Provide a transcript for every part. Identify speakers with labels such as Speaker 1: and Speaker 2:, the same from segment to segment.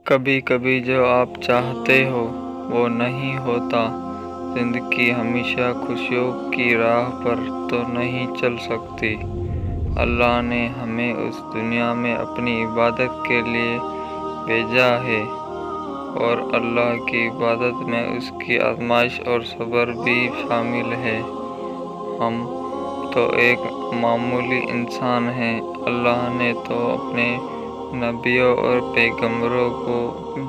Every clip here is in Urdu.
Speaker 1: کبھی کبھی جو آپ چاہتے ہو وہ نہیں ہوتا۔ زندگی ہمیشہ خوشیوں کی راہ پر تو نہیں چل سکتی۔ اللہ نے ہمیں اس دنیا میں اپنی عبادت کے لیے بھیجا ہے، اور اللہ کی عبادت میں اس کی آزمائش اور صبر بھی شامل ہے۔ ہم تو ایک معمولی انسان ہیں۔ اللہ نے تو اپنے نبیوں اور پیغمبروں کو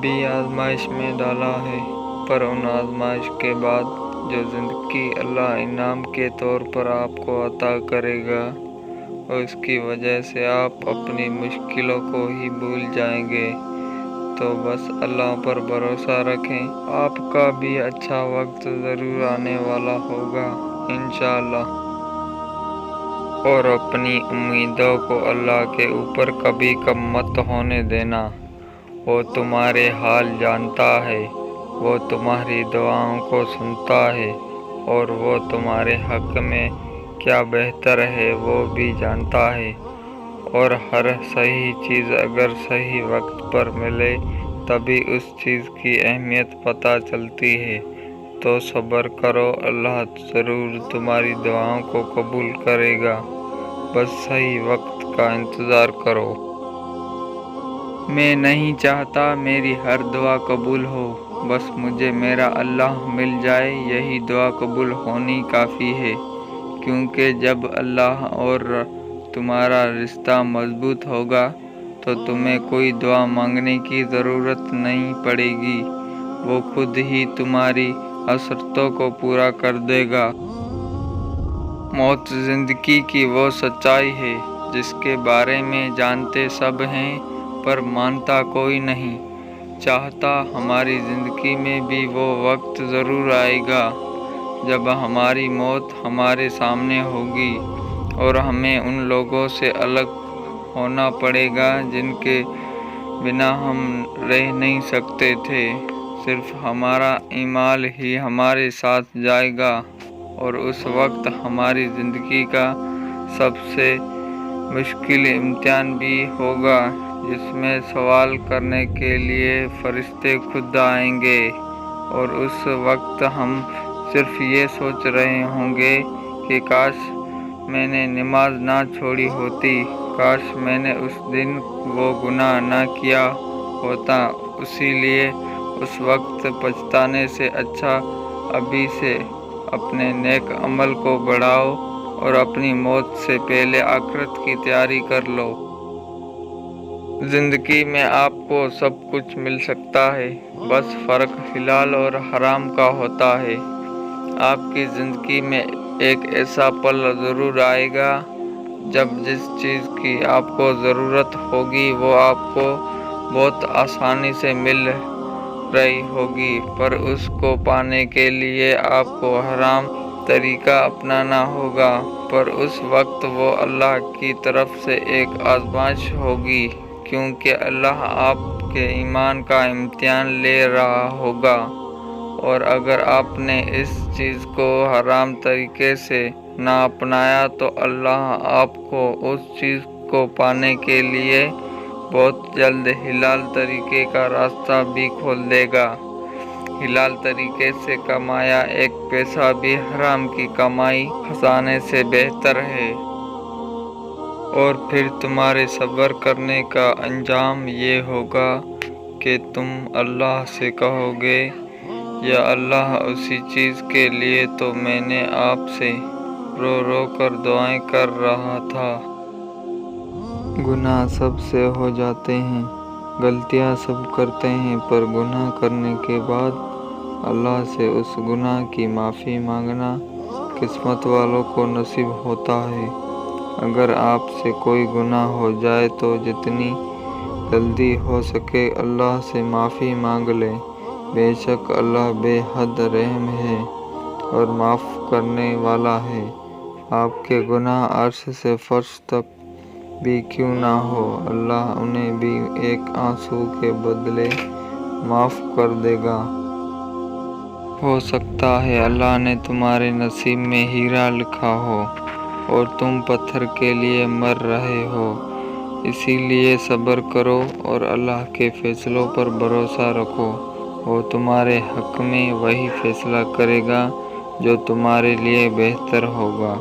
Speaker 1: بھی آزمائش میں ڈالا ہے، پر ان آزمائش کے بعد جو زندگی اللہ انعام کے طور پر آپ کو عطا کرے گا، اس کی وجہ سے آپ اپنی مشکلوں کو ہی بھول جائیں گے۔ تو بس اللہ پر بھروسہ رکھیں، آپ کا بھی اچھا وقت ضرور آنے والا ہوگا انشاءاللہ۔ اور اپنی امیدوں کو اللہ کے اوپر کبھی کم مت ہونے دینا۔ وہ تمہارے حال جانتا ہے، وہ تمہاری دعاؤں کو سنتا ہے، اور وہ تمہارے حق میں کیا بہتر ہے وہ بھی جانتا ہے۔ اور ہر صحیح چیز اگر صحیح وقت پر ملے تبھی اس چیز کی اہمیت پتہ چلتی ہے۔ تو صبر کرو، اللہ ضرور تمہاری دعاؤں کو قبول کرے گا، بس صحیح وقت کا انتظار کرو۔ میں نہیں چاہتا میری ہر دعا قبول ہو، بس مجھے میرا اللہ مل جائے، یہی دعا قبول ہونی کافی ہے۔ کیونکہ جب اللہ اور تمہارا رشتہ مضبوط ہوگا تو تمہیں کوئی دعا مانگنے کی ضرورت نہیں پڑے گی، وہ خود ہی تمہاری حسرتوں کو پورا کر دے گا۔ موت زندگی کی وہ سچائی ہے جس کے بارے میں جانتے سب ہیں پر مانتا کوئی نہیں۔ چاہتا ہماری زندگی میں بھی وہ وقت ضرور آئے گا جب ہماری موت ہمارے سامنے ہوگی، اور ہمیں ان لوگوں سے الگ ہونا پڑے گا جن کے بنا ہم رہ نہیں سکتے تھے۔ صرف ہمارا اعمال ہی ہمارے ساتھ جائے گا، اور اس وقت ہماری زندگی کا سب سے مشکل امتحان بھی ہوگا، جس میں سوال کرنے کے لیے فرشتے خود آئیں گے، اور اس وقت ہم صرف یہ سوچ رہے ہوں گے کہ کاش میں نے نماز نہ چھوڑی ہوتی، کاش میں نے اس دن وہ گناہ نہ کیا ہوتا۔ اسی لیے اس وقت پچھتانے سے اچھا ابھی سے اپنے نیک عمل کو بڑھاؤ اور اپنی موت سے پہلے آخرت کی تیاری کر لو۔ زندگی میں آپ کو سب کچھ مل سکتا ہے، بس فرق حلال اور حرام کا ہوتا ہے۔ آپ کی زندگی میں ایک ایسا پل ضرور آئے گا جب جس چیز کی آپ کو ضرورت ہوگی وہ آپ کو بہت آسانی سے مل رہی ہوگی، پر اس کو پانے کے لیے آپ کو حرام طریقہ اپنانا ہوگا، پر اس وقت وہ اللہ کی طرف سے ایک آزمائش ہوگی، کیونکہ اللہ آپ کے ایمان کا امتحان لے رہا ہوگا۔ اور اگر آپ نے اس چیز کو حرام طریقے سے نہ اپنایا تو اللہ آپ کو اس چیز کو پانے کے لیے بہت جلد حلال طریقے کا راستہ بھی کھول دے گا۔ حلال طریقے سے کمایا ایک پیسہ بھی حرام کی کمائی کھسانے سے بہتر ہے۔ اور پھر تمہارے صبر کرنے کا انجام یہ ہوگا کہ تم اللہ سے کہو گے، یا اللہ اسی چیز کے لیے تو میں نے آپ سے رو رو کر دعائیں کر رہا تھا۔ گناہ سب سے ہو جاتے ہیں، غلطیاں سب کرتے ہیں، پر گناہ کرنے کے بعد اللہ سے اس گناہ کی معافی مانگنا قسمت والوں کو نصیب ہوتا ہے۔ اگر آپ سے کوئی گناہ ہو جائے تو جتنی جلدی ہو سکے اللہ سے معافی مانگ لیں، بے شک اللہ بے حد رحم ہے اور معاف کرنے والا ہے۔ آپ کے گناہ عرش سے فرش تک بھی کیوں نہ ہو، اللہ انہیں بھی ایک آنسو کے بدلے معاف کر دے گا۔ ہو سکتا ہے اللہ نے تمہارے نصیب میں ہیرا لکھا ہو اور تم پتھر کے لیے مر رہے ہو۔ اسی لیے صبر کرو اور اللہ کے فیصلوں پر بھروسہ رکھو۔ وہ تمہارے حق میں وہی فیصلہ کرے گا جو تمہارے لیے بہتر ہوگا۔